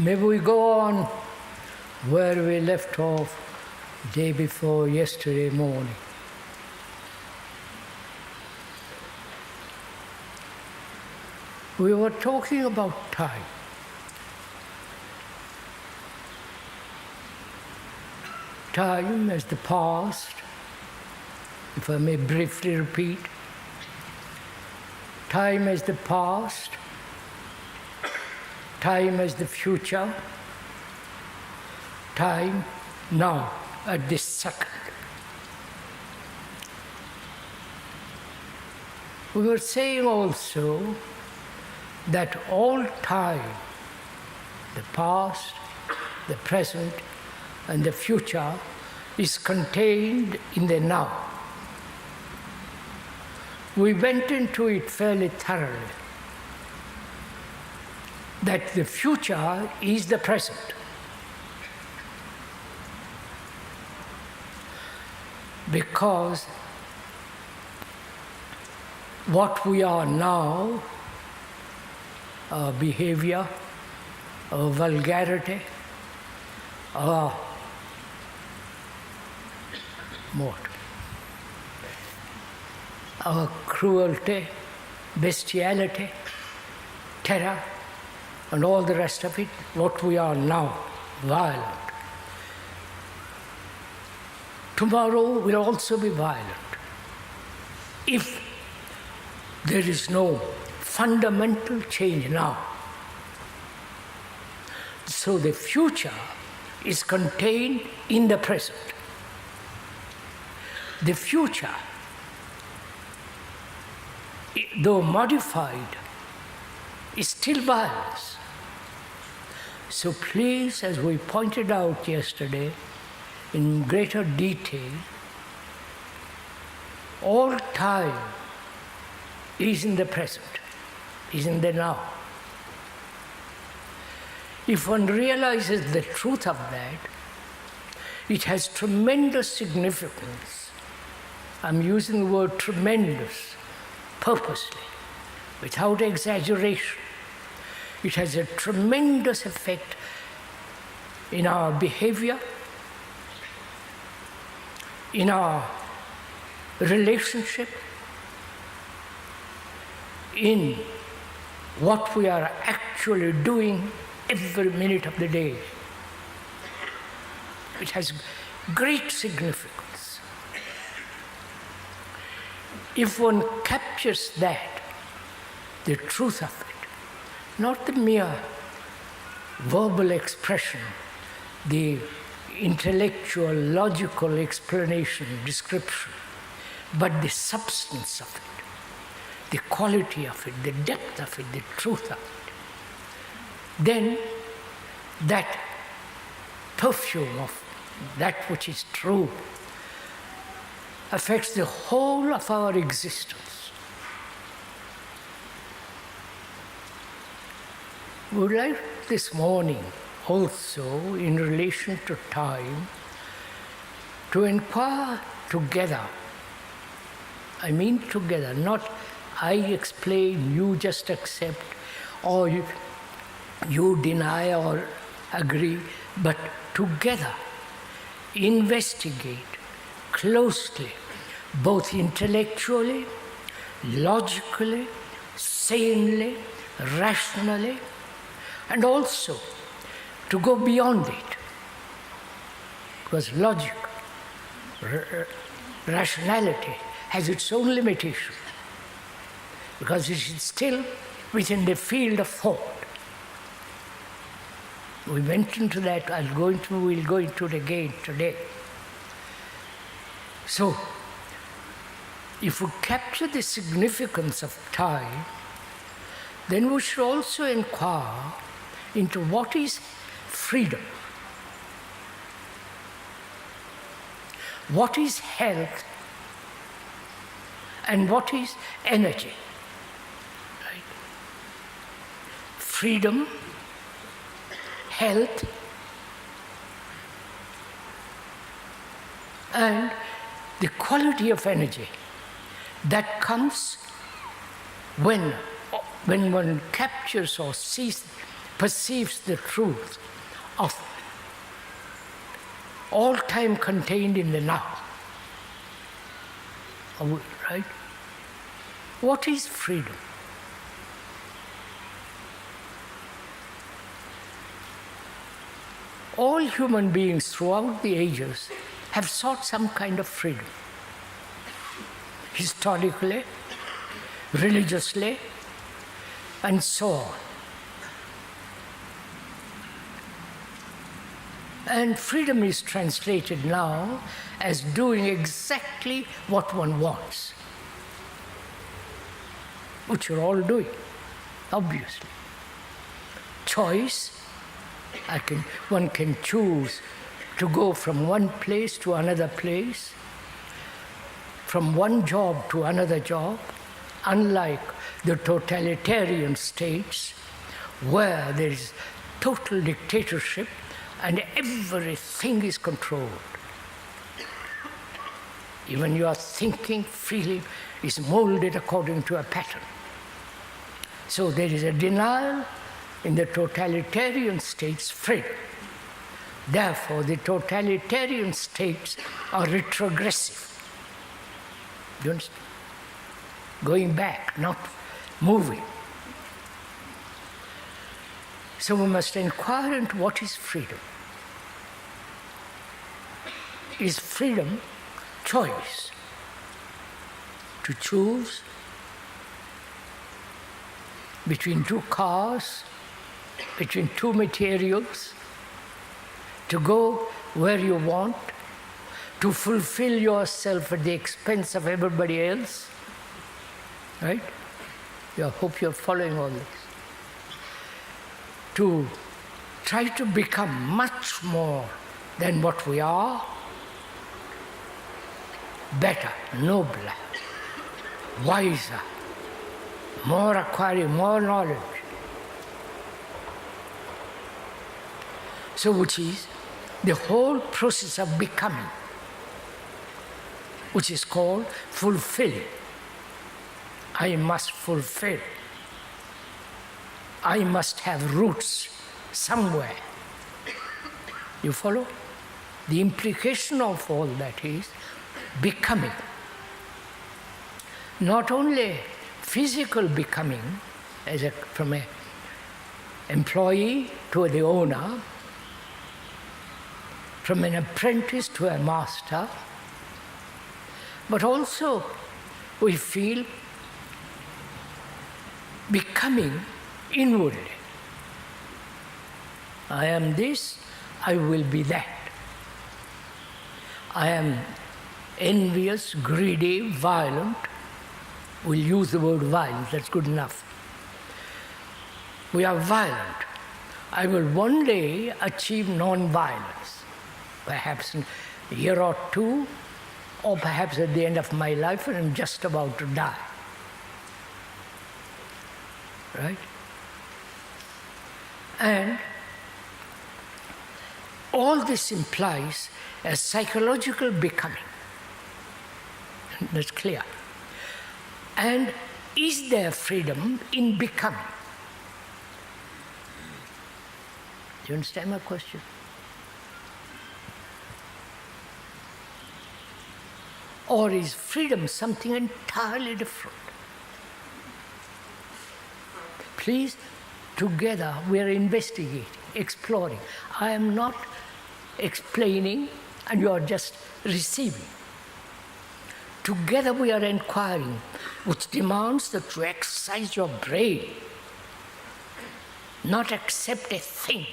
Maybe we go on where we left off day before yesterday morning. We were talking about time. Time as the past, if I may briefly repeat. Time as the past, time as the future, time now, at this second. We were saying also that all time, the past, the present, and the future, is contained in the now. We went into it fairly thoroughly, that the future is the present. Because what we are now, our behavior, our vulgarity, our our cruelty, bestiality, terror, and all the rest of it, what we are now, violent. Tomorrow will also be violent. If there is no fundamental change now. So the future is contained in the present. The future, though modified, is still violence. So please, as we pointed out yesterday in greater detail, all time is in the present, is in the now. If one realizes the truth of that, it has tremendous significance. I'm using the word tremendous purposely, without exaggeration. It has a tremendous effect in our behavior, in our relationship, in what we are actually doing every minute of the day. It has great significance. If one captures that, the truth of it, not the mere verbal expression, the intellectual, logical explanation, description, but the substance of it, the quality of it, the depth of it, the truth of it, then that perfume of that which is true affects the whole of our existence. We would like this morning also, in relation to time, to inquire together. I mean together, not I explain, you just accept, or you deny or agree, but together investigate closely, both intellectually, logically, sanely, rationally, and also to go beyond it. Because logic, rationality has its own limitation, because it is still within the field of thought. We went into that, we'll go into it again today. So, if we capture the significance of time, then we should also inquire into what is freedom, what is health, and what is energy. Right? Freedom, health, and the quality of energy that comes when one captures or sees perceives the truth of all time contained in the now. Right? What is freedom? All human beings throughout the ages have sought some kind of freedom. Historically, religiously, and so on. And freedom is translated now as doing exactly what one wants, which you're all doing, obviously. Choice, one can choose to go from one place to another place, from one job to another job, unlike the totalitarian states where there is total dictatorship and everything is controlled. Even your thinking, feeling is molded according to a pattern. So there is a denial in the totalitarian states' freedom. Therefore, the totalitarian states are retrogressive. Do you understand? Going back, not moving. So we must inquire into what is freedom. Is freedom choice? To choose between two cars, between two materials, to go where you want, to fulfill yourself at the expense of everybody else, right? I hope you're following all this. To try to become much more than what we are, better, nobler, wiser, more acquiring, more knowledge. So which is the whole process of becoming, which is called fulfill. I must fulfill. I must have roots somewhere. You follow? The implication of all that is becoming. Not only physical becoming, from an employee to the owner, from an apprentice to a master, but also we feel becoming inwardly. I am this, I will be that. I am envious, greedy, violent. We'll use the word violent, that's good enough. We are violent. I will one day achieve non-violence, perhaps in a year or two, or perhaps at the end of my life when I'm just about to die. Right? And all this implies a psychological becoming. That's clear. And is there freedom in becoming? Do you understand my question? Or is freedom something entirely different? Please, together we are investigating, exploring. I am not explaining and you are just receiving. Together we are inquiring, which demands that you exercise your brain, not accept a thing,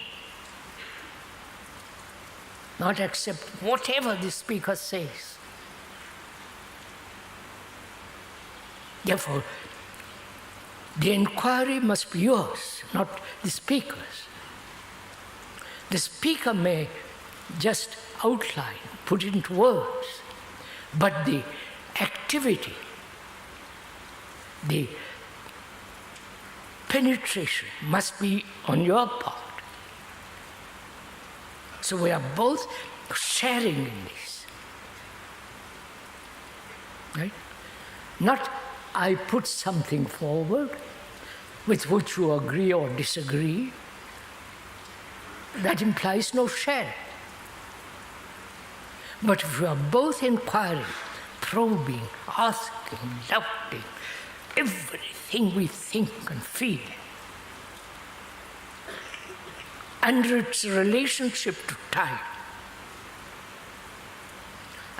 not accept whatever the speaker says. Therefore, the inquiry must be yours, not the speaker's. The speaker may just outline, put it into words, but the activity, the penetration must be on your part. So we are both sharing in this. Right? Not I put something forward with which you agree or disagree, that implies no shell. But if we are both inquiring, probing, asking, doubting everything we think and feel, under its relationship to time,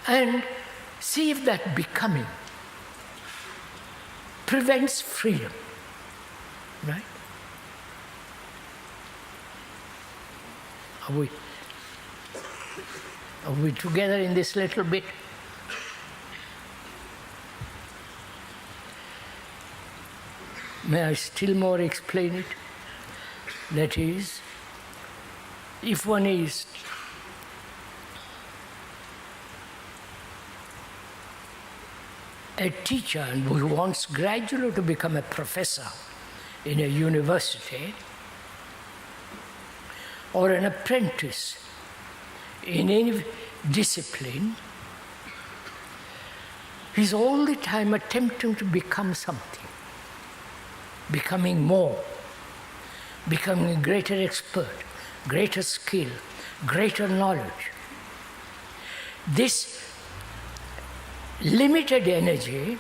and see if that becoming prevents freedom, right? Are we together in this little bit? May I still more explain it? That is, if one is a teacher and who wants gradually to become a professor in a university, or an apprentice in any discipline, he's all the time attempting to become something, becoming more, becoming a greater expert, greater skill, greater knowledge. This limited energy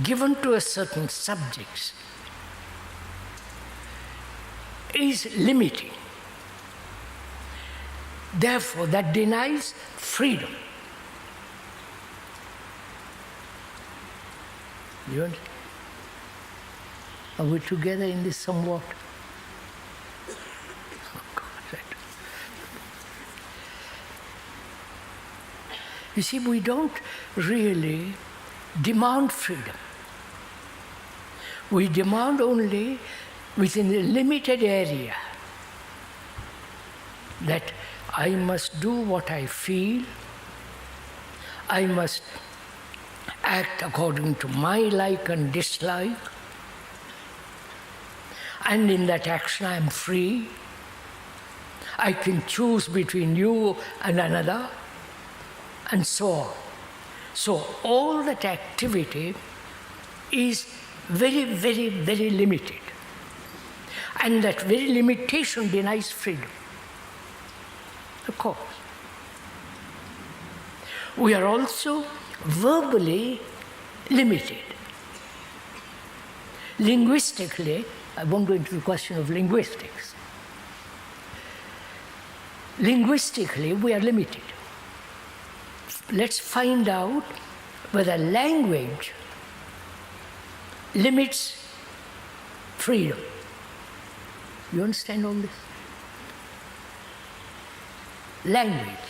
given to a certain subjects is limiting. Therefore, that denies freedom. You understand? Are we together in this somewhat? Oh God, right. You see, we don't really demand freedom. We demand only within a limited area that I must do what I feel, I must act according to my like and dislike, and in that action I am free. I can choose between you and another, and so on. So all that activity is very, very, very limited. And that very limitation denies freedom. Of course. We are also verbally limited. Linguistically, I won't go into the question of linguistics. Linguistically, we are limited. Let's find out whether language limits freedom. You understand all this? Language,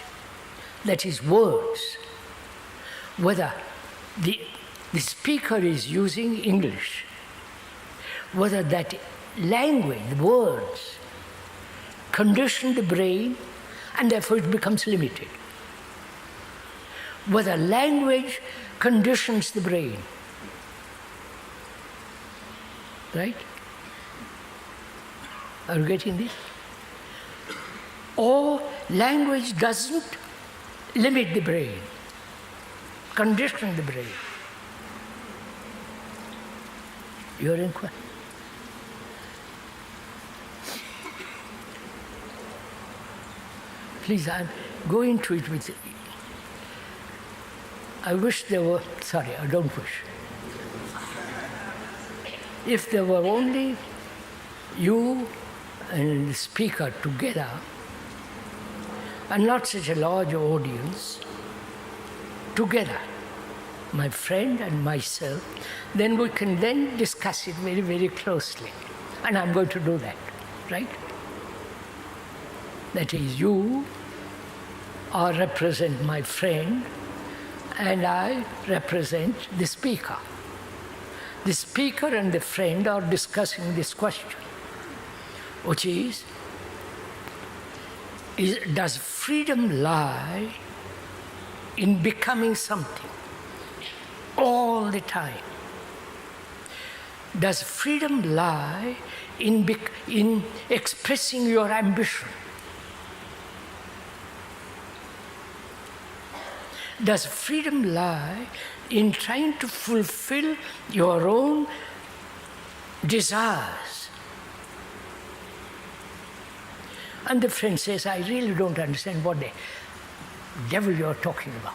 that is words, whether the speaker is using English, whether that language, words, condition the brain and therefore it becomes limited. Whether language conditions the brain, right? Are you getting this? Or language doesn't limit the brain, condition the brain. You're in question. Please, I'm going to it with. I wish there were. Sorry, I don't wish. If there were only you and the speaker together, and not such a large audience, together, my friend and myself, then we can then discuss it very, very closely. And I'm going to do that, right? That is, you represent my friend, and I represent the speaker. The speaker and the friend are discussing this question, which is does freedom lie in becoming something all the time? Does freedom lie in expressing your ambition? Does freedom lie in trying to fulfill your own desires? And the friend says, I really don't understand what the devil you're talking about.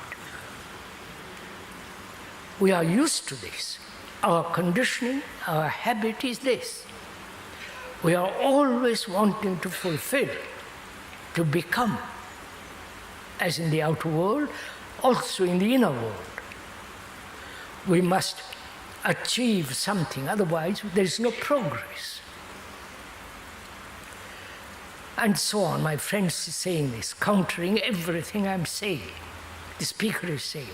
We are used to this. Our conditioning, our habit is this. We are always wanting to fulfill, to become, as in the outer world, also in the inner world. We must achieve something, otherwise there is no progress. And so on. My friend is saying this, countering everything I'm saying. The speaker is saying.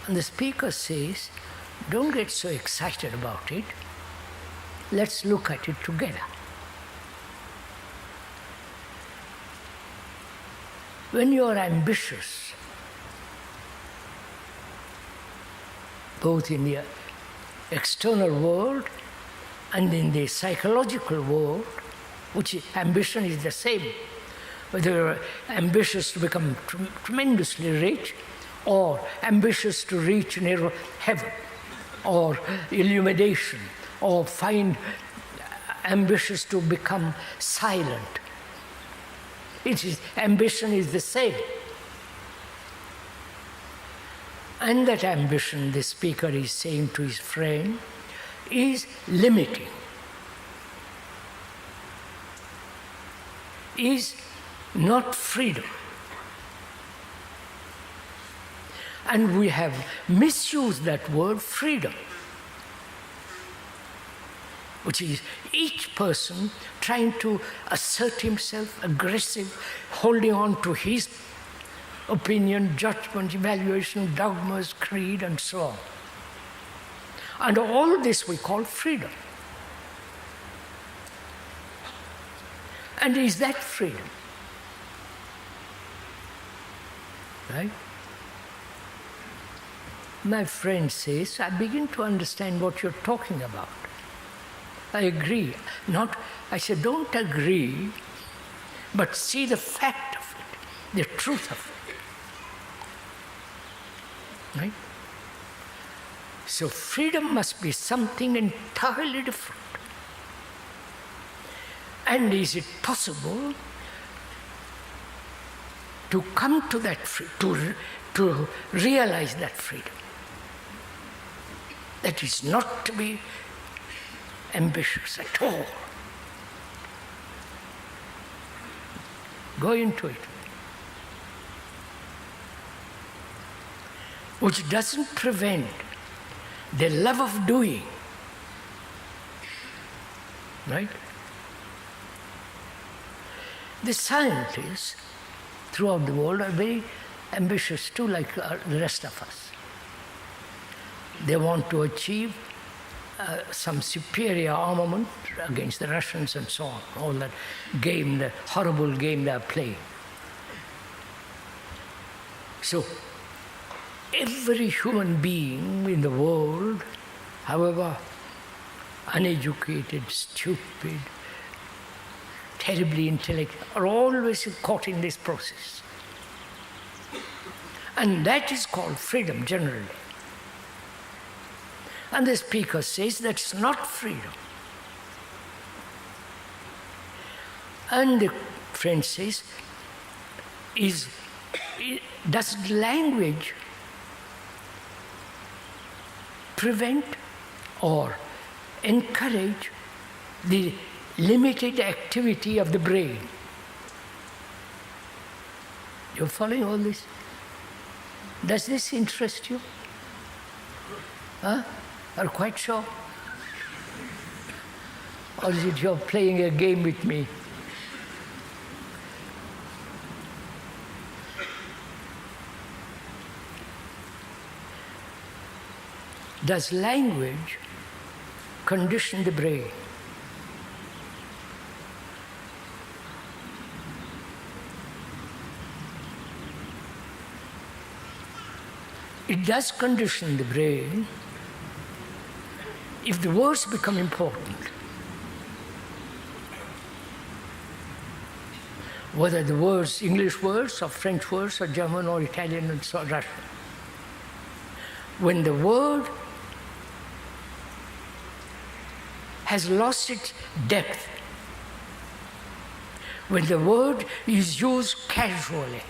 And the speaker says, don't get so excited about it. Let's look at it together. When you are ambitious, both in the external world and in the psychological world, which ambition is the same, whether you're ambitious to become tremendously rich, or ambitious to reach near heaven, or illumination, or find ambitious to become silent. Ambition is the same. And that ambition, the speaker is saying to his friend, is limiting, is not freedom. And we have misused that word freedom, which is each person trying to assert himself, aggressive, holding on to his opinion, judgment, evaluation, dogmas, creed, and so on. And all this we call freedom. And is that freedom? Right? My friend says, I begin to understand what you're talking about. I agree. I said, don't agree, but see the fact of it, the truth of it. Right? So freedom must be something entirely different. And is it possible to come to that freedom, to realize that freedom? That is not to be ambitious at all. Go into it. Which doesn't prevent the love of doing. Right? The scientists throughout the world are very ambitious too, like the rest of us. They want to achieve some superior armament against the Russians and so on, all that game, the horrible game they are playing. So, every human being in the world, however uneducated, stupid, terribly intellectual, are always caught in this process. And that is called freedom generally. And the speaker says that's not freedom. And the friend says, does language prevent or encourage the limited activity of the brain? You're following all this? Does this interest you? Huh? Are quite sure? Or is it you're playing a game with me? Does language condition the brain? It does condition the brain if the words become important. Whether the words, English words or French words or German or Italian and so Russian. When the word has lost its depth when the word is used casually,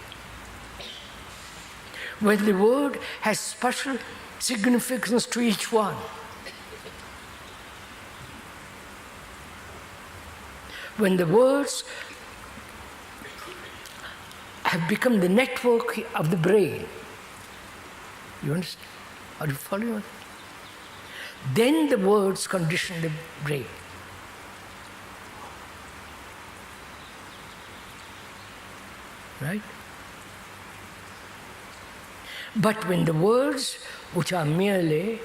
when the word has special significance to each one, when the words have become the network of the brain. You understand? Are you following? Then the words condition the brain. Right? But when the words which are merely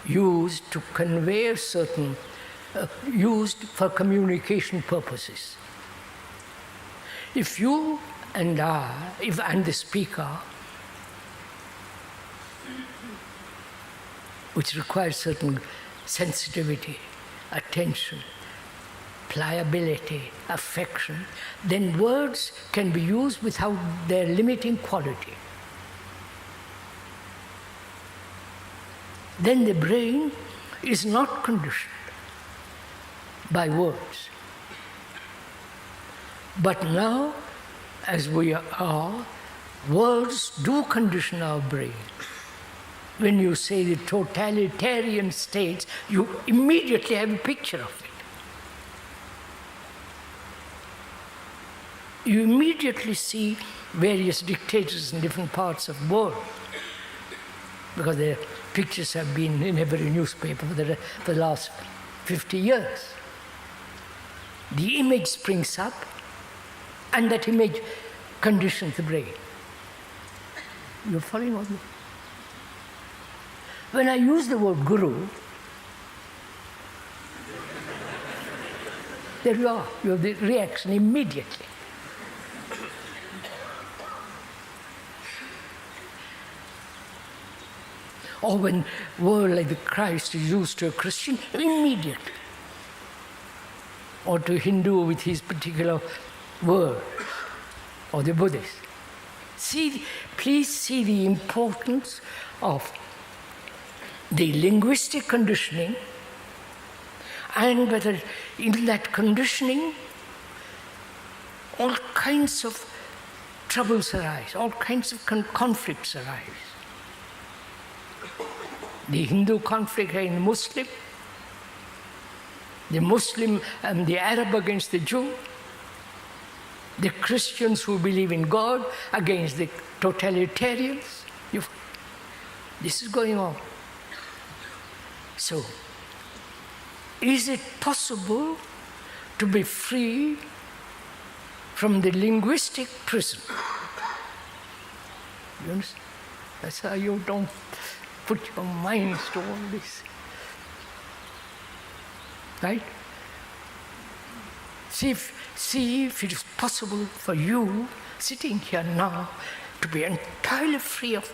used to convey certain, used for communication purposes, if you and I, if I'm the speaker, which requires certain sensitivity, attention, pliability, affection, then words can be used without their limiting quality. Then the brain is not conditioned by words. But now, as we are, words do condition our brain. When you say the totalitarian states, you immediately have a picture of it. You immediately see various dictators in different parts of the world, because their pictures have been in every newspaper for the last 50 years. The image springs up, and that image conditions the brain. You're following me? When I use the word guru, there you are. You have the reaction immediately. Or when a word like the Christ is used to a Christian, immediately. Or to a Hindu with his particular word, or the Buddhist. Please see the importance of the linguistic conditioning, and whether in that conditioning all kinds of troubles arise, all kinds of conflicts arise. The Hindu conflict and the Muslim and the Arab against the Jew, the Christians who believe in God against the totalitarians. This is going on. So, is it possible to be free from the linguistic prison? You understand? That's how you don't put your minds to all this. Right? See if it is possible for you, sitting here now, to be entirely free of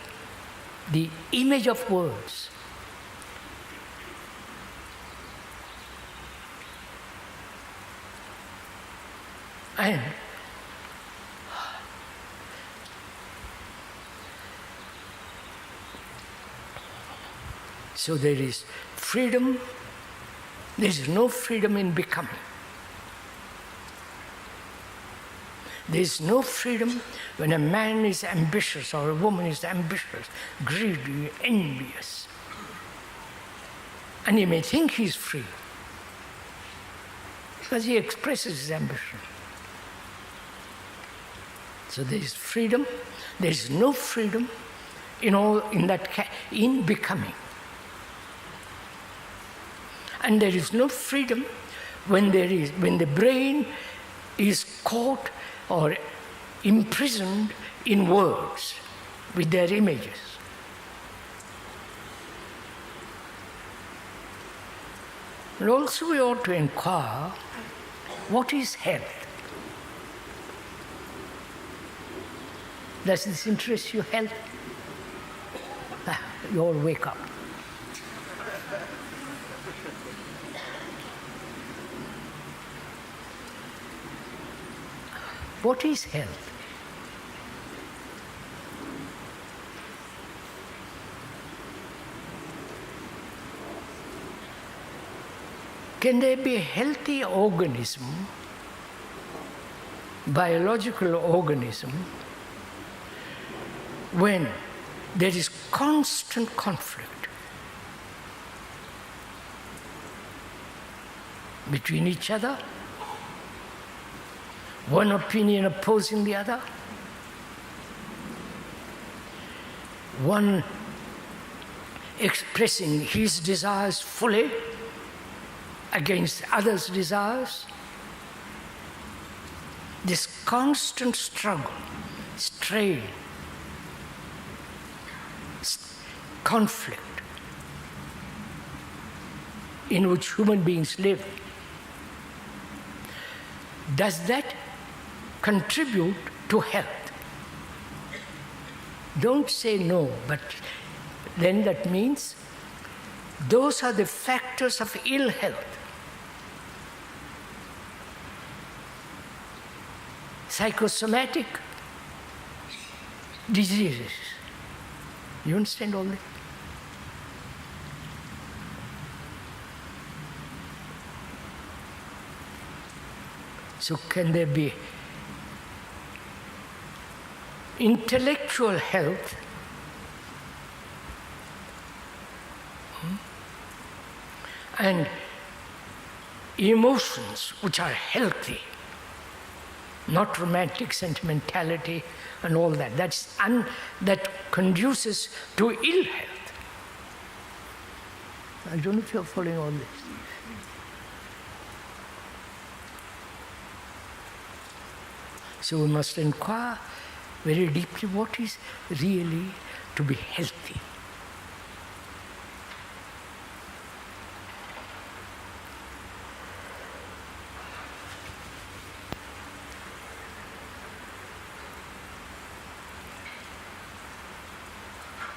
the image of words. And so there is freedom. There is no freedom in becoming. There is no freedom when a man is ambitious or a woman is ambitious, greedy, envious. And he may think he's free because he expresses his ambition. So there is freedom. There is no freedom in becoming. And there is no freedom when the brain is caught or imprisoned in words with their images. And also we ought to inquire, what is health? Does this interest you, health? You all wake up. What is health? Can there be a healthy organism, biological organism, when there is constant conflict between each other, one opinion opposing the other, one expressing his desires fully against others' desires? This constant struggle, strain, conflict in which human beings live, does that contribute to health? Don't say no, but then that means those are the factors of ill health. Psychosomatic diseases. You understand all this? So can there be intellectual health and emotions which are healthy, not romantic sentimentality and all that. That conduces to ill health. I don't know if you're following all this. So we must inquire very deeply what is really to be healthy.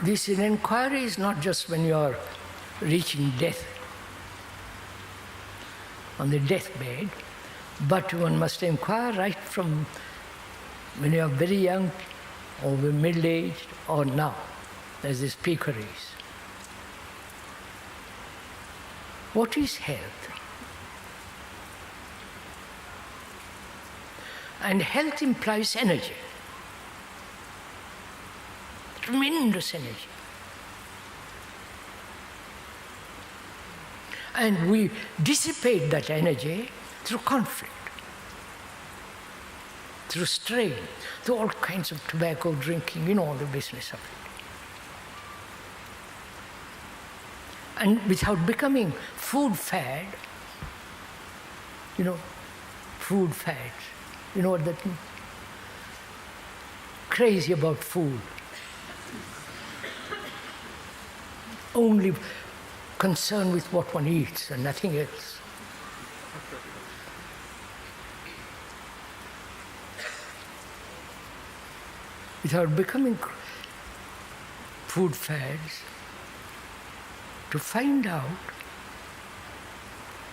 This inquiry is not just when you are reaching death, on the deathbed, but one must inquire right from when you are very young, or middle-aged, or now, as the speaker is. What is health? And health implies energy. Tremendous energy. And we dissipate that energy through conflict, through strain, through all kinds of tobacco drinking, you know, all the business of it. And without becoming food fad, you know, food fads, you know what that means? Crazy about food. Only concerned with what one eats and nothing else. Without becoming food fads, to find out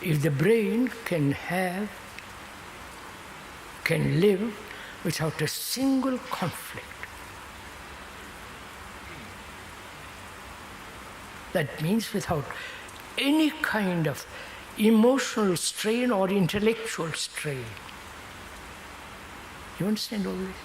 if the brain can live without a single conflict. That means without any kind of emotional strain or intellectual strain. You understand all this?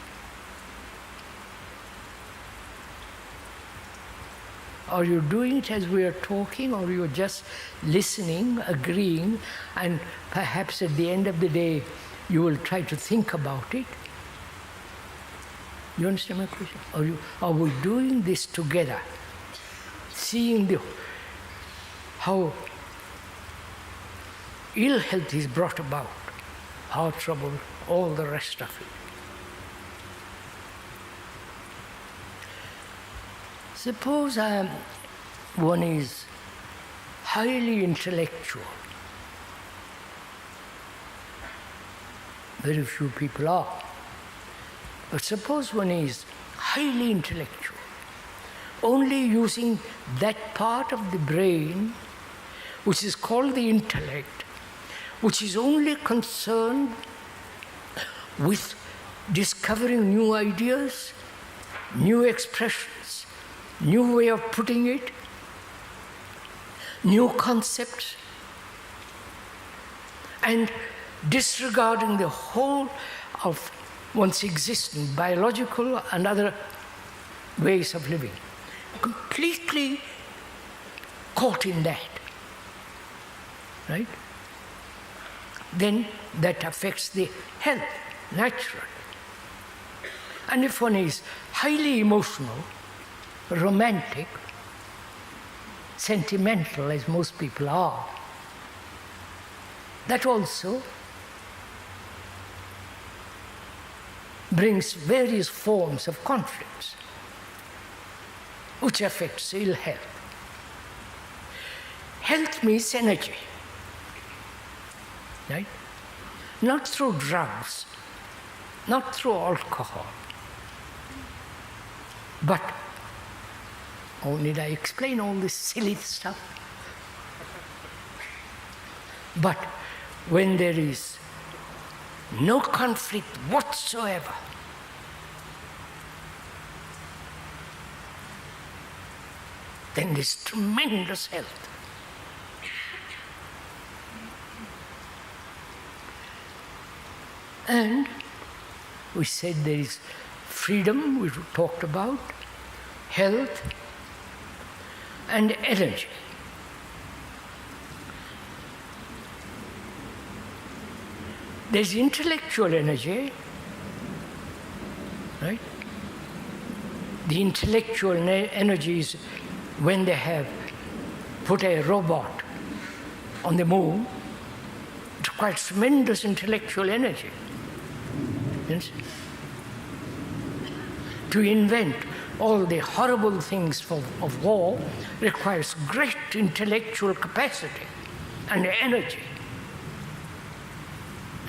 Are you doing it as we are talking, or you're just listening, agreeing, and perhaps at the end of the day you will try to think about it? You understand my question? Are we doing this together? Seeing how ill health is brought about, heart trouble, all the rest of it. Suppose one is highly intellectual. Very few people are. But suppose one is highly intellectual, only using that part of the brain which is called the intellect, which is only concerned with discovering new ideas, new expressions, new way of putting it, new concepts, and disregarding the whole of one's existence, biological and other ways of living, completely caught in that, right? Then that affects the health, naturally. And if one is highly emotional, romantic, sentimental, as most people are, that also brings various forms of conflicts, which affects ill health. Health means energy, right? Not through drugs, not through alcohol, but, oh, need I explain all this silly stuff? But when there is no conflict whatsoever, then there's tremendous health. And we said there is freedom, we talked about, health, and energy. There's intellectual energy, right? The intellectual energy is when they have put a robot on the moon. It requires tremendous intellectual energy. Yes? To invent all the horrible things of war requires great intellectual capacity and energy.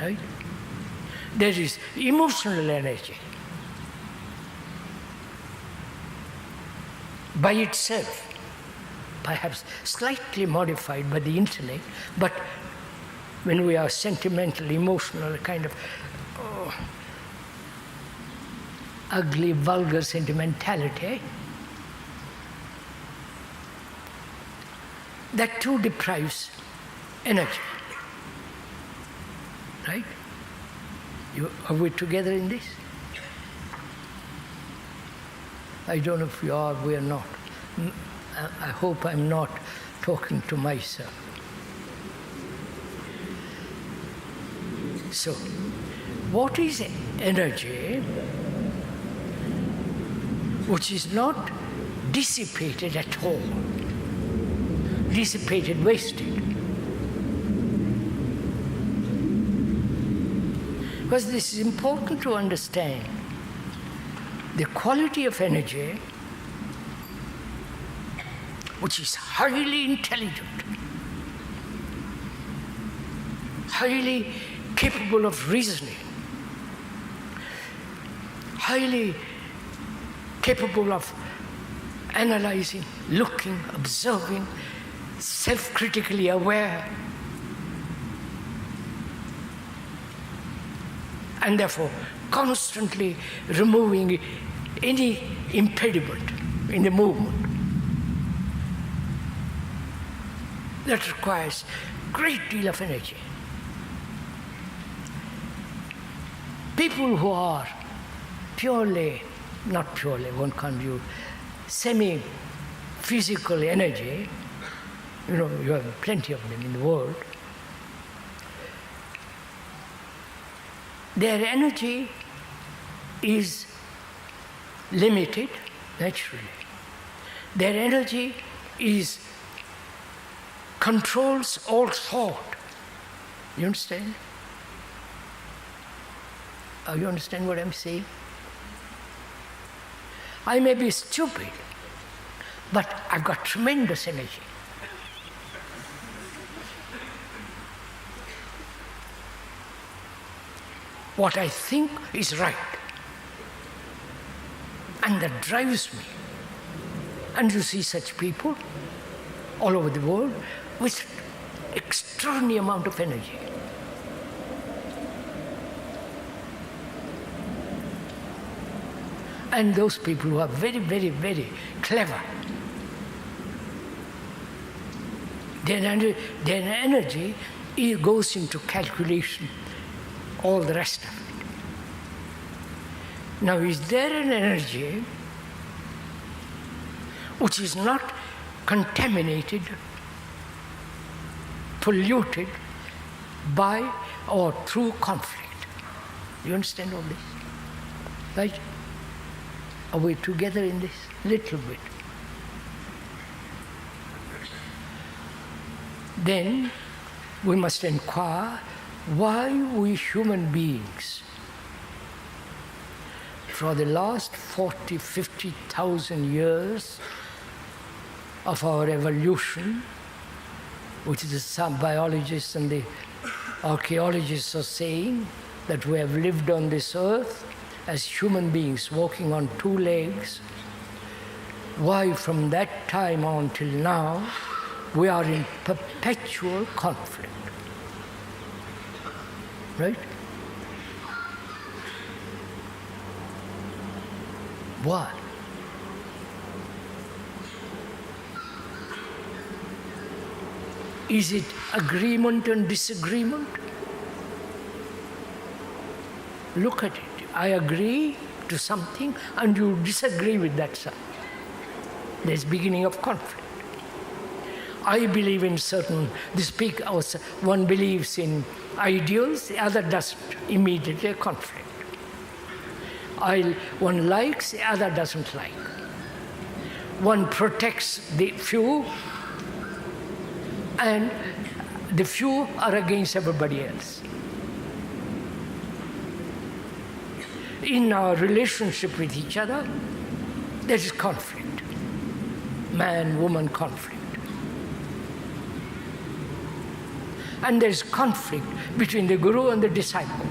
Right? There is emotional energy. By itself, perhaps slightly modified by the intellect, but when we are sentimental, emotional, kind of ugly, vulgar sentimentality, that too deprives energy. Right? Are we together in this? I don't know if you are, we are not. I hope I'm not talking to myself. So, what is energy which is not dissipated at all? Dissipated, wasted. Because this is important to understand. The quality of energy, which is highly intelligent, highly capable of reasoning, highly capable of analyzing, looking, observing, self-critically aware, and therefore constantly removing any impediment in the movement. That requires a great deal of energy. People who are purely, not purely, one can't use semi-physical energy, you know, you have plenty of them in the world, their energy is limited, naturally. Their energy controls all thought. You understand? You understand what I'm saying? I may be stupid, but I've got tremendous energy. What I think is right. And that drives me. And you see such people all over the world with extraordinary amount of energy. And those people who are very, very, very clever, their energy It goes into calculation, all the rest of it. Now, is there an energy which is not contaminated, polluted by or through conflict? Do you understand all this? Right? Are we together in this? Little bit. Then we must inquire why we human beings, for the last 40, 50,000 years of our evolution, which is some biologists and the archaeologists are saying that we have lived on this earth as human beings walking on two legs, why from that time on till now we are in perpetual conflict. Right? Why? Is it agreement and disagreement? Look at it. I agree to something and you disagree with that something. There's beginning of conflict. I believe in certain, one believes in ideals, the other doesn't. Immediately a conflict. One likes, the other doesn't like. One protects the few, and the few are against everybody else. In our relationship with each other, there is conflict. Man-woman conflict. And there is conflict between the guru and the disciple.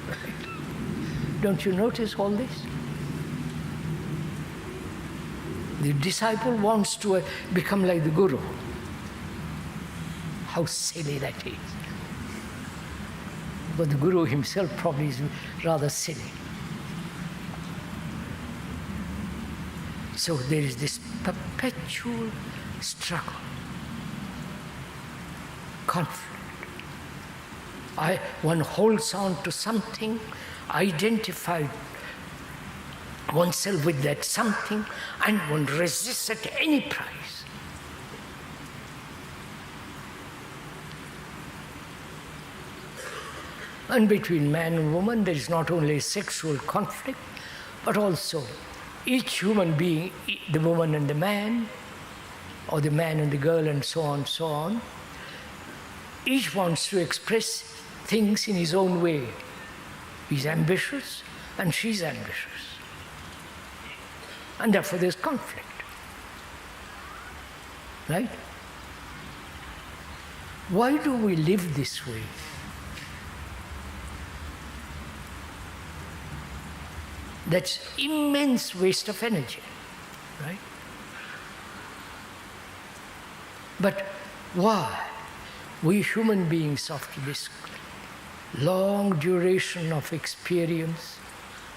Right? Don't you notice all this? The disciple wants to become like the guru. How silly that is. But the guru himself probably is rather silly. So there is this perpetual struggle, conflict. One holds on to something, identified oneself with that something, and one resists at any price. And between man and woman, there is not only sexual conflict, but also each human being, the woman and the man, or the man and the girl, and so on, each wants to express things in his own way. He's ambitious, and she's ambitious. And therefore there's conflict. Right? Why do we live this way? That's immense waste of energy, right? But why? We human beings, after this long duration of experience,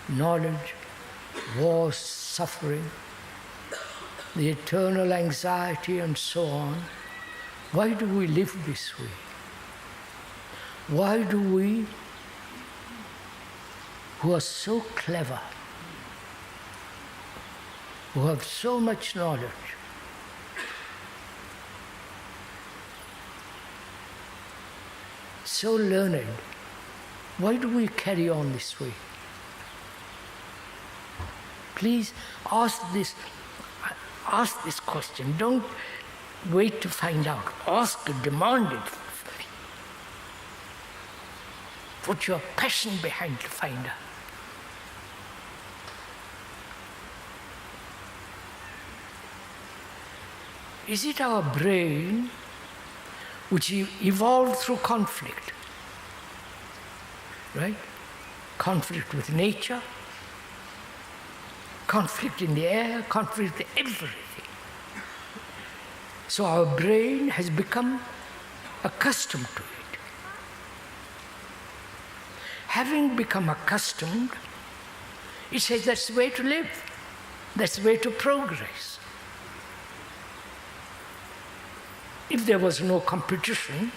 knowledge, wars, suffering, the eternal anxiety and so on, why do we live this way? Why do we, who are so clever, who have so much knowledge, so learned, why do we carry on this way? Please ask this question. Don't wait to find out. Ask it, demand it. Put your passion behind to find out. Is it our brain which evolved through conflict? Right? Conflict with nature, conflict in the air, conflict with everything. So our brain has become accustomed to it. Having become accustomed, it says that's the way to live, that's the way to progress. If there was no competition,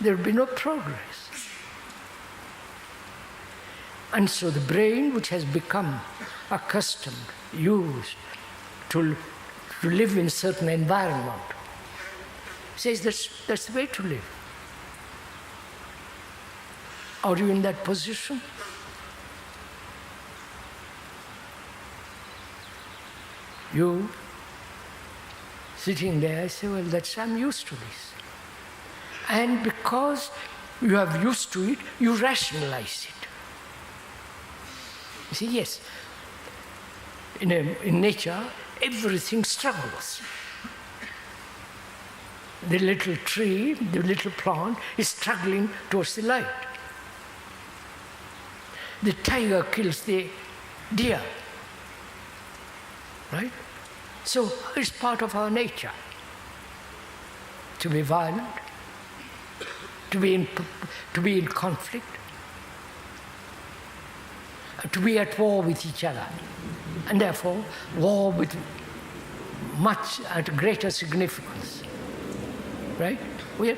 there would be no progress. And so the brain, which has become accustomed, used to live in a certain environment, says that's the way to live. Are you in that position? You sitting there say, well, I'm used to this. And because you have used to it, you rationalize it. You see, yes, in nature, everything struggles. The little tree, the little plant is struggling towards the light. The tiger kills the deer, right? So it's part of our nature to be violent, to be in conflict, to be at war with each other, and therefore war with much and greater significance, right? We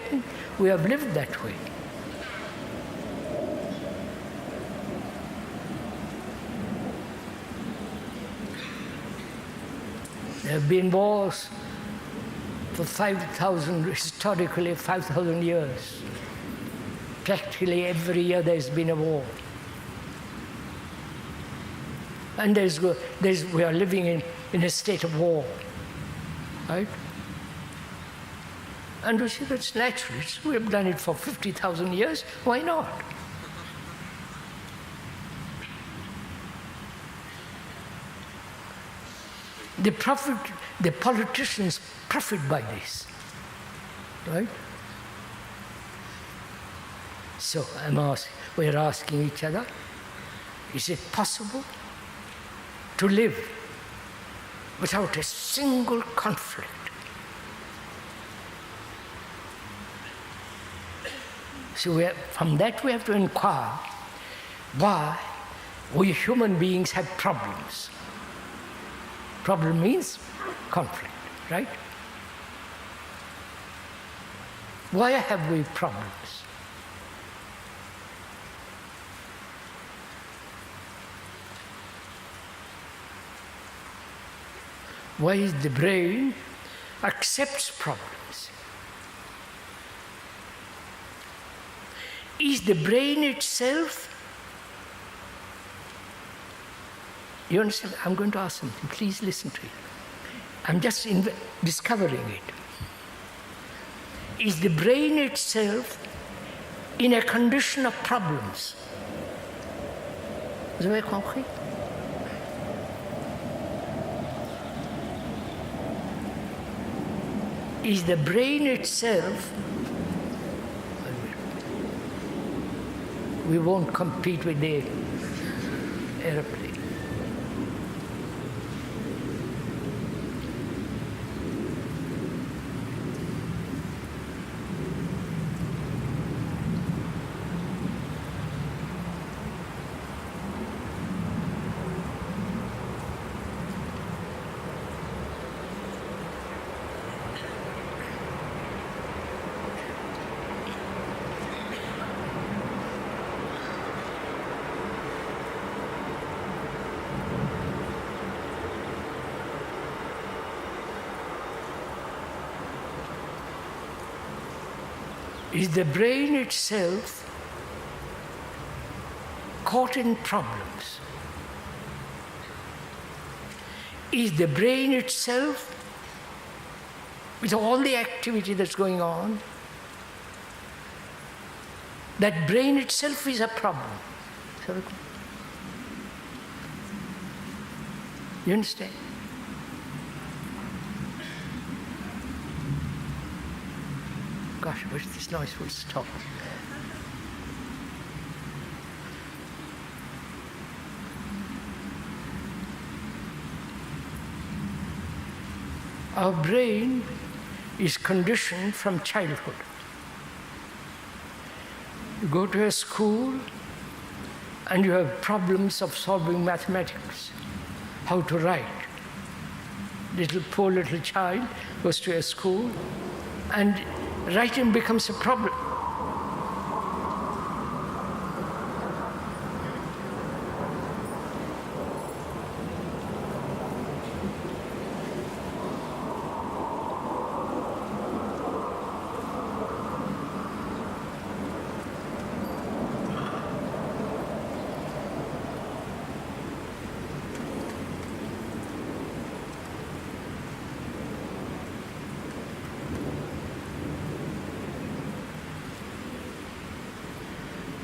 have lived that way. There have been wars for 5,000 years. Practically every year there's been a war. And we are living in a state of war, right? And we say that's natural. We have done it for 50,000 years. Why not? The politicians profit by this, right? So we're asking each other, is it possible to live without a single conflict? So from that we have to inquire why we human beings have problems. Problem means conflict, right? Why have we problems? Why is the brain accepts problems? Is the brain itself? You understand? I'm going to ask something. Please listen to it. I'm just discovering it. Is the brain itself in a condition of problems? Vous avez compris? Is the brain itself? We won't compete with the airplane. Is the brain itself caught in problems? Is the brain itself, with all the activity that's going on, that brain itself is a problem? You understand? Gosh, I wish this noise would stop. Our brain is conditioned from childhood. You go to a school and you have problems of solving mathematics, how to write. poor little child goes to a school, and writing becomes a problem.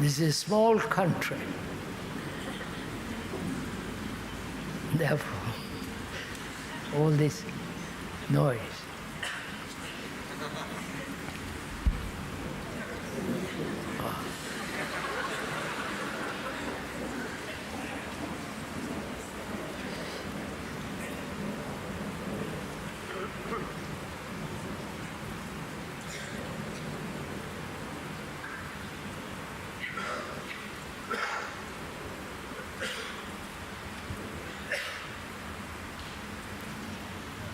This is a small country. Therefore, all this noise.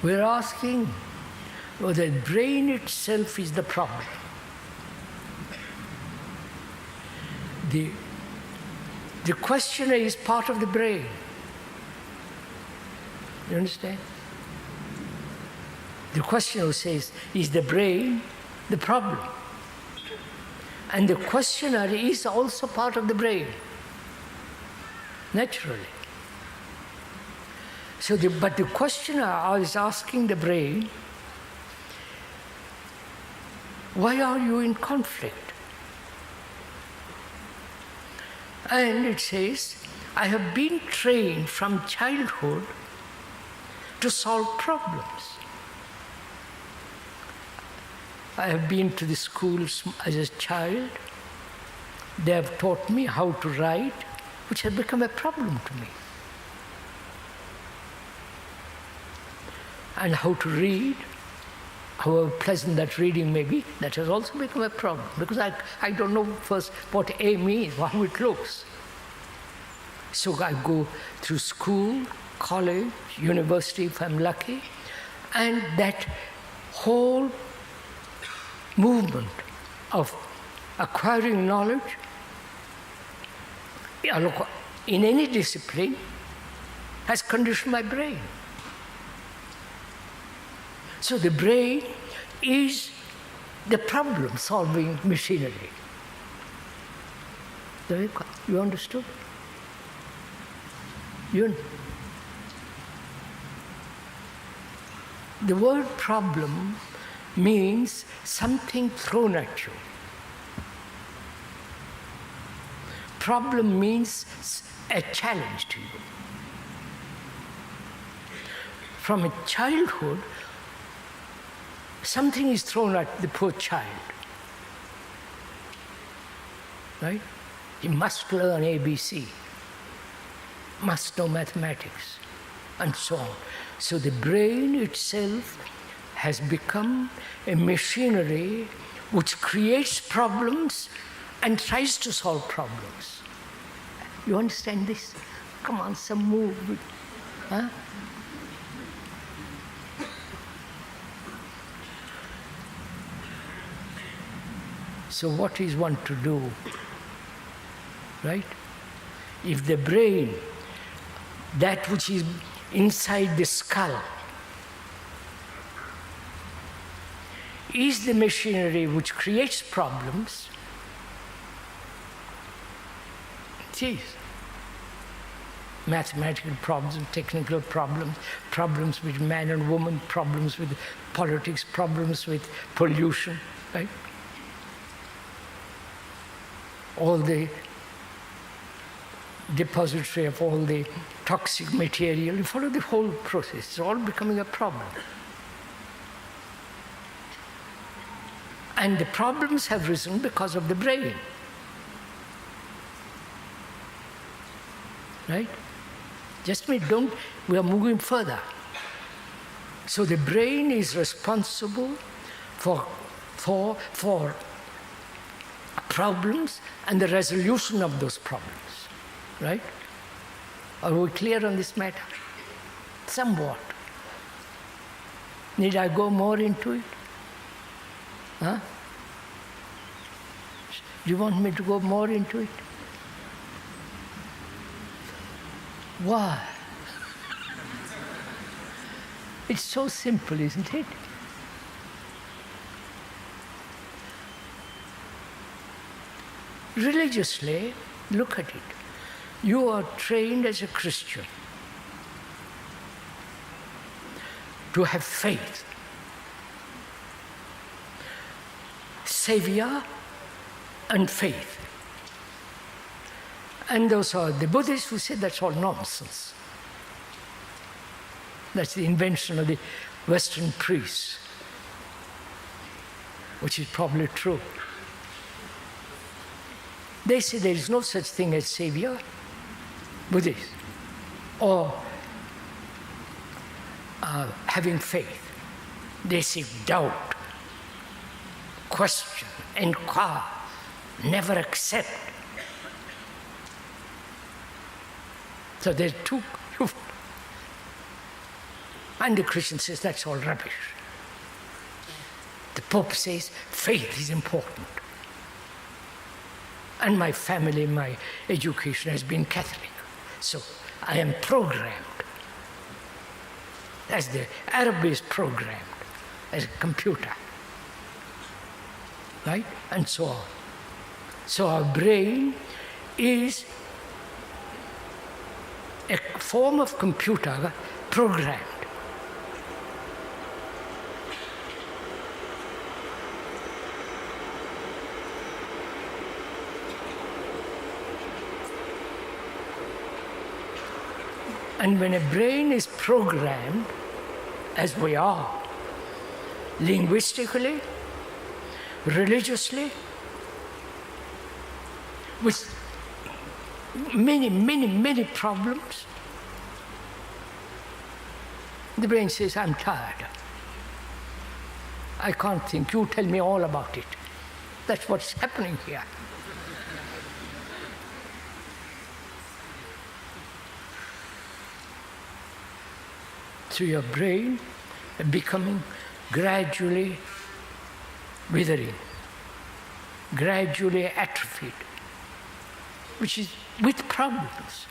We're asking whether the brain itself is the problem. The questioner is part of the brain. You understand? The questioner says, is the brain the problem? And the questioner is also part of the brain, naturally. But the questioner is asking the brain, why are you in conflict? And it says, I have been trained from childhood to solve problems. I have been to the schools as a child. They have taught me how to write, which has become a problem to me. And how to read, however pleasant that reading may be, that has also become a problem. Because I don't know first what A means, how it looks. So I go through school, college, university if I'm lucky, and that whole movement of acquiring knowledge in any discipline has conditioned my brain. So the brain is the problem-solving machinery. You understood? The word problem means something thrown at you. Problem means a challenge to you. From a childhood, something is thrown at the poor child. Right? He must learn ABC, must know mathematics, and so on. So the brain itself has become a machinery which creates problems and tries to solve problems. You understand this? Come on, some move. Huh? So what is one to do? Right? If the brain, that which is inside the skull, is the machinery which creates problems, it is. Mathematical problems, technical problems, problems with man and woman, problems with politics, problems with pollution, right? All the depository of all the toxic material, you follow the whole process, it's all becoming a problem. And the problems have risen because of the brain. Right? Just we are moving further. So the brain is responsible for problems and the resolution of those problems. Right? Are we clear on this matter? Somewhat. Need I go more into it? Huh? Do you want me to go more into it? Why? It's so simple, isn't it? Religiously, look at it. You are trained as a Christian to have faith. Savior and faith. And those are the Buddhists who say that's all nonsense. That's the invention of the Western priests, which is probably true. They say there is no such thing as Savior, Buddhists, or having faith. They say doubt, question, inquire, never accept. So there are two. And the Christian says that's all rubbish. The Pope says faith is important. And my family, my education has been Catholic. So I am programmed, as the Arab is programmed, as a computer. Right? And so on. So our brain is a form of computer programmed. And when a brain is programmed, as we are, linguistically, religiously, with many problems, the brain says, I'm tired. I can't think. You tell me all about it. That's what's happening here. So your brain is becoming gradually withering, gradually atrophied, which is with problems.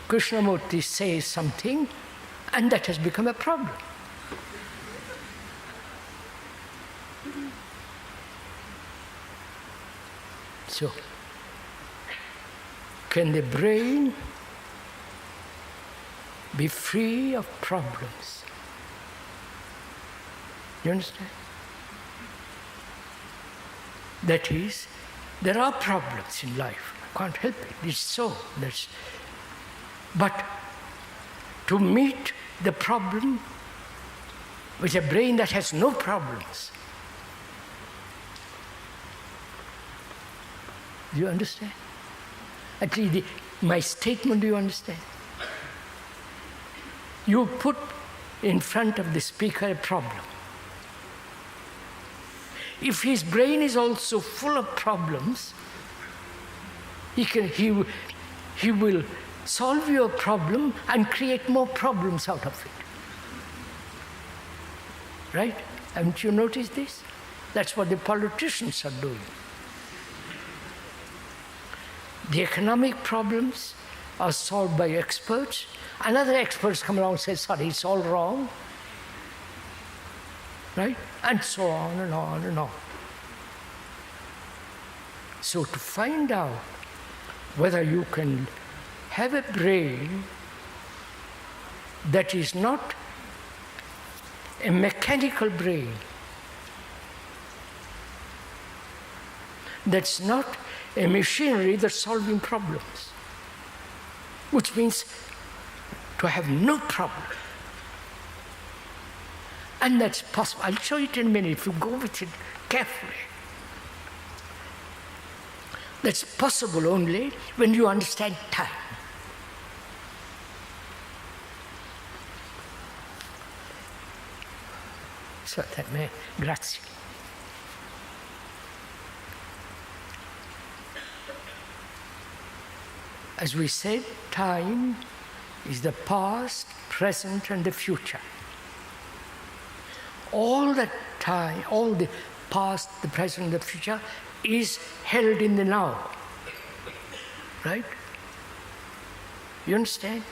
Krishnamurti says something, and that has become a problem. So, can the brain be free of problems? You understand? That is, there are problems in life. I can't help it. It's so. But to meet the problem with a brain that has no problems, do you understand? At least my statement, do you understand? You put in front of the speaker a problem. If his brain is also full of problems, he will solve your problem and create more problems out of it. Right? Haven't you noticed this? That's what the politicians are doing. The economic problems are solved by experts, and other experts come along and say, sorry, it's all wrong. Right? And so on and on and on. So to find out whether you can have a brain that is not a mechanical brain, that's not a machinery that's solving problems, which means to have no problem. And that's possible. I'll show you it in a minute if you go with it carefully. That's possible only when you understand time. So that may, grazie. As we said, time is the past, present, and the future. All the time, all the past, the present, the future is held in the now. Right? You understand?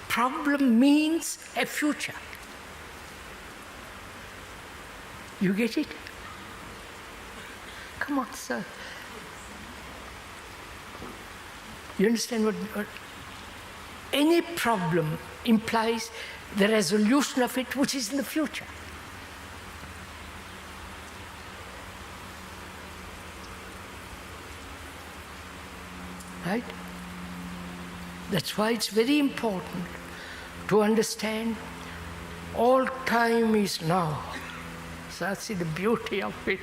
Problem means a future. You get it? Come on, sir. You understand what any problem implies the resolution of it, which is in the future. Right? That's why it's very important to understand all time is now. So that's the beauty of it.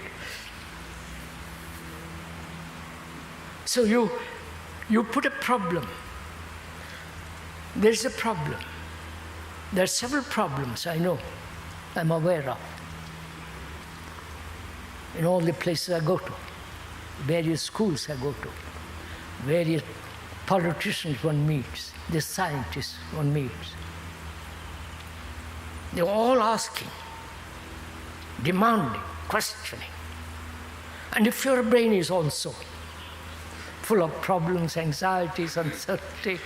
So you put a problem. There's a problem. There are several problems, I know, I'm aware of. In all the places I go to, various schools I go to, various politicians one meets, the scientists one meets. They're all asking, demanding, questioning. And if your brain is also full of problems, anxieties, uncertainty,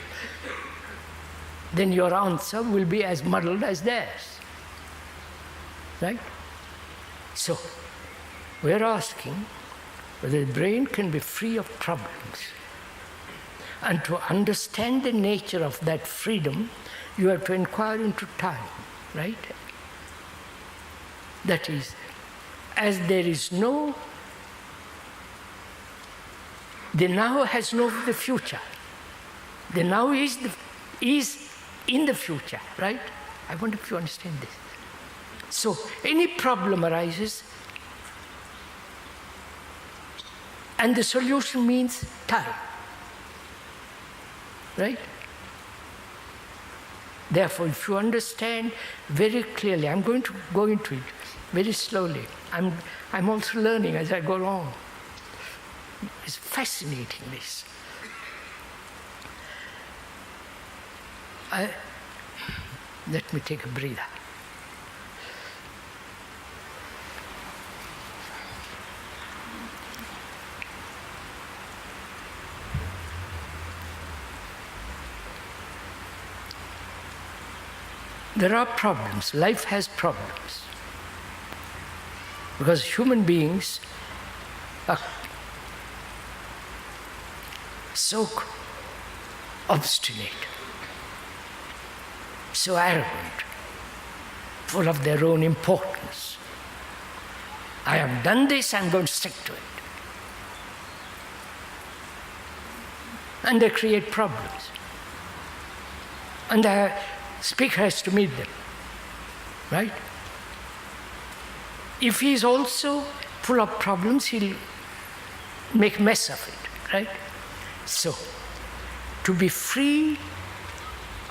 then your answer will be as muddled as theirs. Right? So, we're asking whether the brain can be free of problems. And to understand the nature of that freedom, you have to inquire into time, right? That is, as there is no, the now has no the future. The now is in the future, right? I wonder if you understand this. So, any problem arises, and the solution means time. Right? Therefore, if you understand very clearly, I'm going to go into it very slowly. I'm also learning as I go along. It's fascinating, this. Let me take a breather. There are problems. Life has problems. Because human beings are so obstinate, so arrogant, full of their own importance. I have done this, I'm going to stick to it. And they create problems. And the speaker has to meet them, right? If he is also full of problems, he'll make a mess of it, right? So, to be free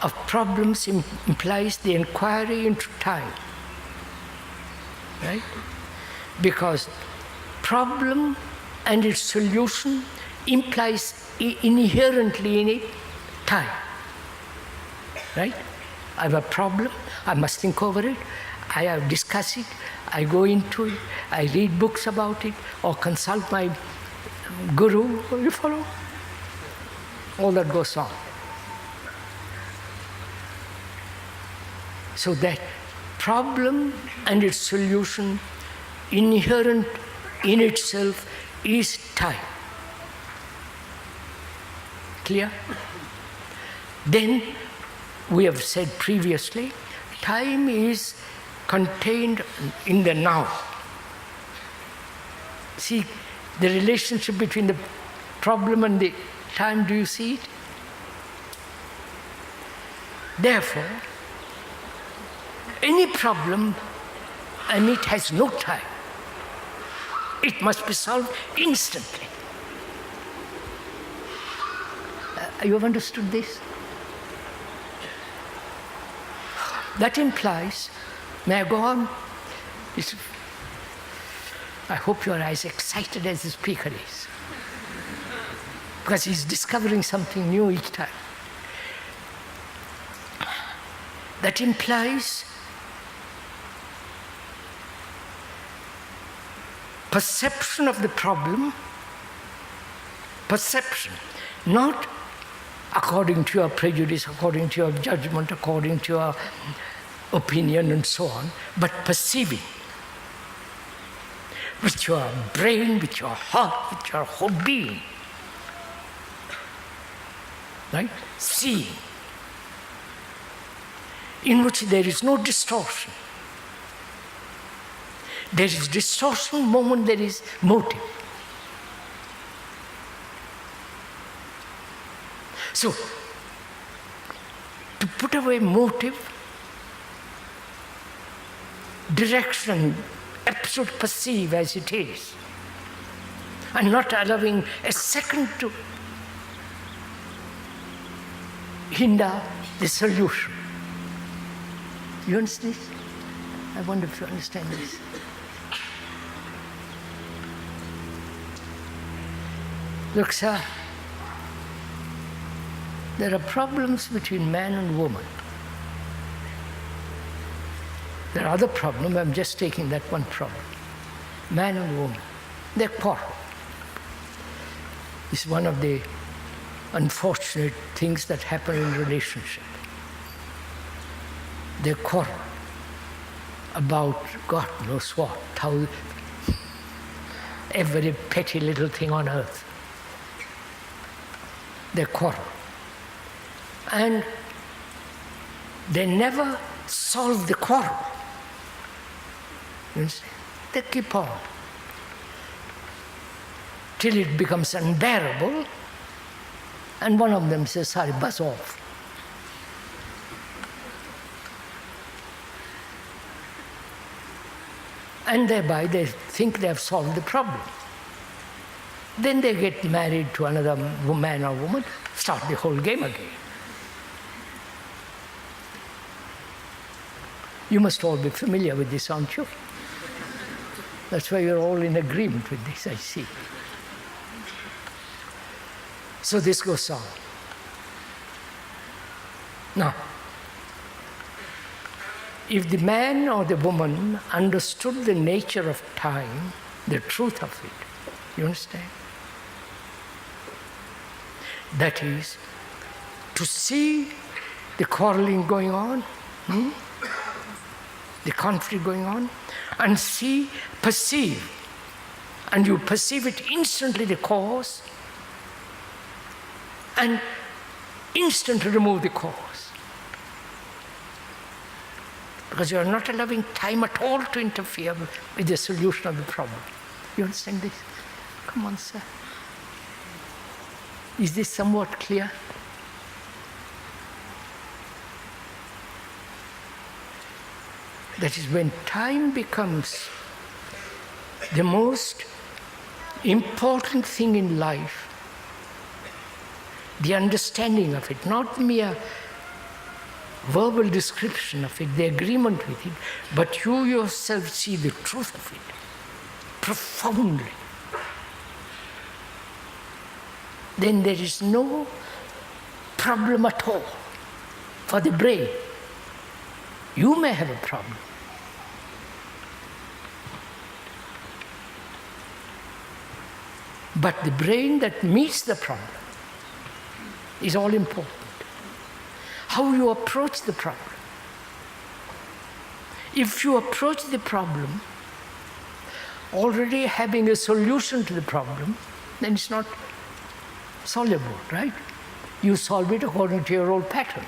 of problems implies the inquiry into time, right? Because problem and its solution implies inherently in it time, right? I have a problem, I must think over it, I have discussed it, I go into it, I read books about it, or consult my guru, you follow? All that goes on. So that problem and its solution, inherent in itself, is time. Clear? Then, we have said previously, time is contained in the now. See the relationship between the problem and the time, do you see it? Therefore, any problem, and it has no time, it must be solved instantly. You have understood this? That implies, may I go on? I hope you are as excited as the speaker is. because he's discovering something new each time. That implies perception of the problem, perception, not according to your prejudice, according to your judgment, according to your opinion and so on, but perceiving with your brain, with your heart, with your whole being. Right? Seeing, in which there is no distortion. There is distortion moment there is motive. So, to put away motive, direction, absolute perceive as it is, and not allowing a second to hinder the solution. You understand this? I wonder if you understand this. Look, sir, there are problems between man and woman. There are other problems, I'm just taking that one problem. Man and woman, they quarrel. It's one of the unfortunate things that happen in relationship. They quarrel about God knows what, how every petty little thing on earth. They quarrel. And they never solve the quarrel. You see? They keep on till it becomes unbearable, and one of them says, sorry, buzz off. And thereby they think they have solved the problem. Then they get married to another man or woman, start the whole game again. You must all be familiar with this, aren't you? That's why you're all in agreement with this, I see. So this goes on. Now, if the man or the woman understood the nature of time, the truth of it, you understand? That is, to see the quarreling going on, the conflict going on, and perceive, and you perceive it instantly, the cause, and instantly remove the cause. Because you are not allowing time at all to interfere with the solution of the problem. You understand this? Come on, sir. Is this somewhat clear? That is when time becomes the most important thing in life, the understanding of it, not mere verbal description of it, the agreement with it, but you yourself see the truth of it profoundly. Then there is no problem at all for the brain. You may have a problem. But the brain that meets the problem is all important. How you approach the problem. If you approach the problem already having a solution to the problem, then it's not solvable, right? You solve it according to your old pattern.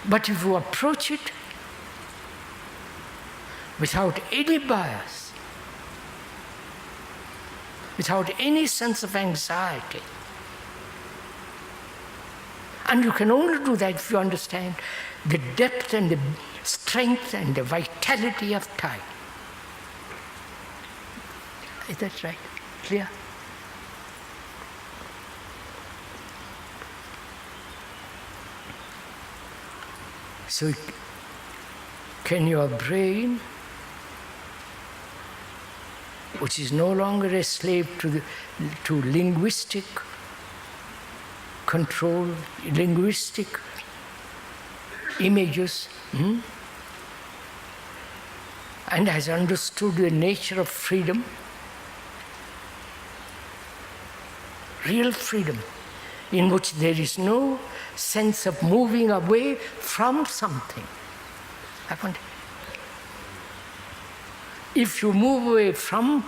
But if you approach it without any bias, without any sense of anxiety, and you can only do that if you understand the depth and the strength and the vitality of time. Is that right? Clear? So, can your brain which is no longer a slave to linguistic control, linguistic images, and has understood the nature of freedom, real freedom, in which there is no sense of moving away from something. If you move away from,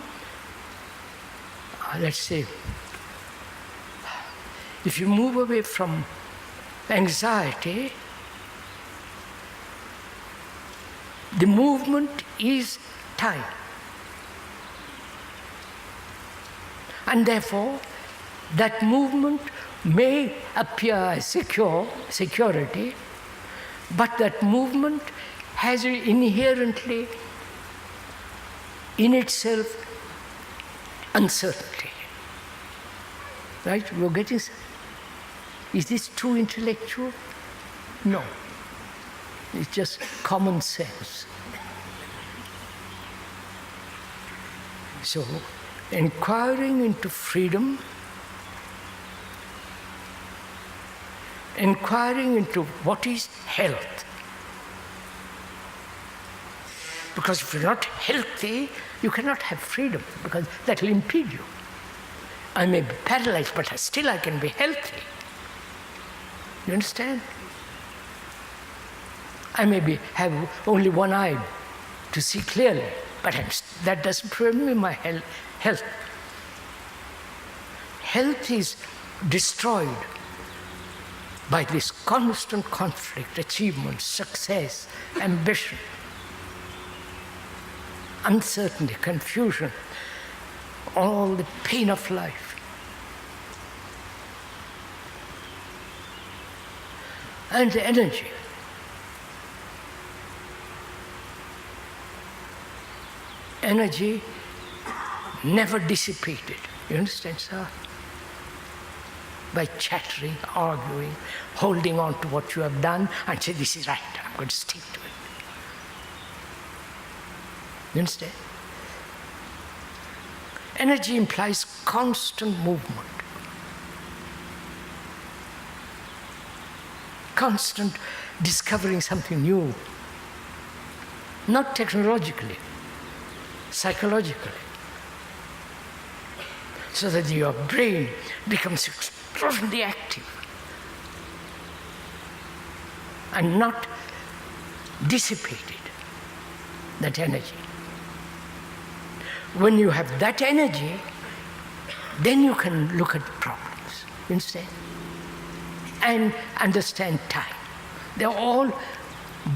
let's say, if you move away from anxiety, the movement is time. And therefore, that movement may appear as security, but that movement has inherently in itself uncertainty. Right? We're getting. Is this too intellectual? No. It's just common sense. So, inquiring into freedom, inquiring into what is health. Because if you're not healthy, you cannot have freedom, because that will impede you. I may be paralyzed, but still I can be healthy. You understand? I may have only one eye to see clearly, but that doesn't prevent me my health. Health is destroyed by this constant conflict, achievement, success, ambition, uncertainty, confusion, all the pain of life. And the energy. Energy never dissipated. You understand, sir? By chattering, arguing, holding on to what you have done and say, this is right, I'm going to stick to it. You understand? Energy implies constant movement, constant discovering something new, not technologically, psychologically, so that your brain becomes extraordinarily active and not dissipated, that energy. When you have that energy, then you can look at problems, you understand? And understand time. They all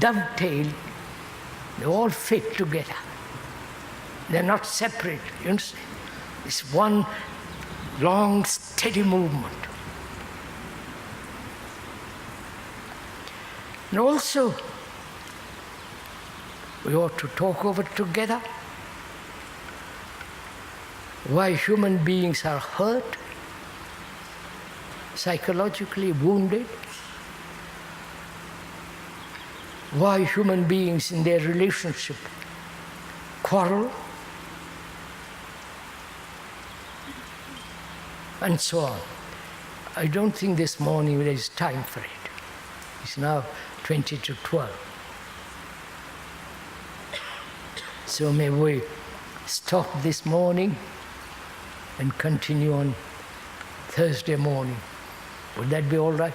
dovetail, they all fit together. They're not separate, you understand? It's one long, steady movement. And also, we ought to talk over together why human beings are hurt, psychologically wounded, why human beings in their relationship quarrel, and so on. I don't think this morning there is time for it. It's now 20 to 12. So may we stop this morning and continue on Thursday morning. Would that be all right?